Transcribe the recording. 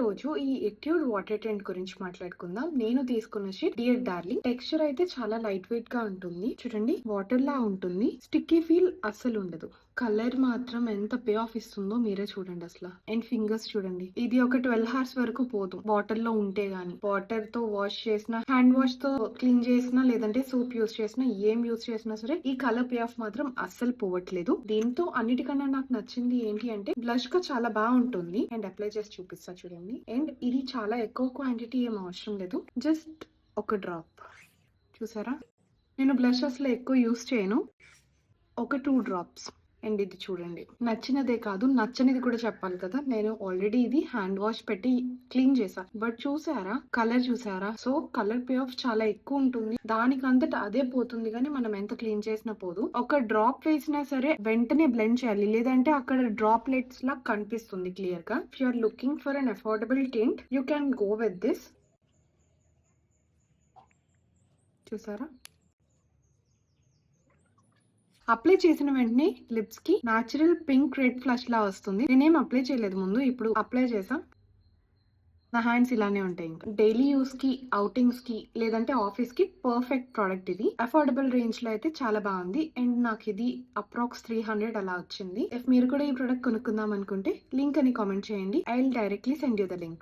రోజు ఈ ఎట్యూడ్ water tent గురించి మాట్లాడుకుందాం. నేను తీసుకున్న షీట్ డియర్ డార్లింగ్. టెక్స్చర్ అయితే చాలా లైట్ వెయిట్ గా ఉంటుంది. చూడండి, వాటర్ లా ఉంటుంది. స్టిక్కీ ఫీల్ అస్సలు ఉండదు. కలర్ మాత్రం ఎంత పే ఆఫ్ ఇస్తుందో మీరే చూడండి అసలు. అండ్ ఫింగర్స్ చూడండి, ఇది ఒక 12 hours వరకు పోదు వాటర్ లో ఉంటే గానీ. వాటర్ తో వాష్ చేసినా, హ్యాండ్ వాష్ తో క్లీన్ చేసినా, లేదంటే సోప్ యూస్ చేసినా, ఏం యూస్ చేసినా సరే ఈ కలర్ పే ఆఫ్ మాత్రం అస్సలు పోవట్లేదు. దీంతో అన్నిటికన్నా నాకు నచ్చింది ఏంటి అంటే బ్లష్ గా చాలా బాగుంటుంది. అండ్ అప్లై చేసి చూపిస్తా చూడండి. అండ్ ఇది చాలా ఎక్కువ క్వాంటిటీ ఏం అవసరం లేదు, జస్ట్ ఒక డ్రాప్. చూసారా, నేను బ్లష్ అసలు ఎక్కువ యూస్ చేయను, ఒక 2 drops. అండ్ ఇది చూడండి, నచ్చినదే కాదు నచ్చనిది కూడా చెప్పాలి కదా. నేను ఆల్రెడీ ఇది హ్యాండ్ వాష్ పెట్టి క్లీన్ చేసా, బట్ చూసారా కలర్ చూసారా? సో కలర్ పే ఆఫ్ చాలా ఎక్కువ ఉంటుంది. దానికంతట అదే పోతుంది, కానీ మనం ఎంత క్లీన్ చేసినా పోదు. ఒక డ్రాప్ వేసినా సరే వెంటనే బ్లెండ్ చేయాలి, లేదంటే అక్కడ డ్రాప్లెట్స్ లా కనిపిస్తుంది క్లియర్ గా. If you are looking for an affordable tint you can go with this. చూసారా, అప్లై చేసిన వెంటనే లిప్స్ కి నాచురల్ పింక్ రెడ్ ఫ్లష్ లా వస్తుంది. నేనేం అప్లై చేయలేదు ముందు, ఇప్పుడు అప్లై చేసా. నా హ్యాండ్స్ ఇలానే ఉంటాయి. ఇంకా డైలీ యూస్ కి, అవుటింగ్స్ కి, లేదంటే ఆఫీస్ కి పర్ఫెక్ట్ ప్రోడక్ట్ ఇది. అఫోర్డబుల్ రేంజ్ లో అయితే చాలా బాగుంది. అండ్ నాకు ఇది అప్రాక్స్ 300 అలా వచ్చింది. ఇఫ్ మీరు కూడా ఈ ప్రోడక్ట్ కొనుక్కుందాం అనుకుంటే లింక్ అని కామెంట్ చేయండి. I will directly send you the link.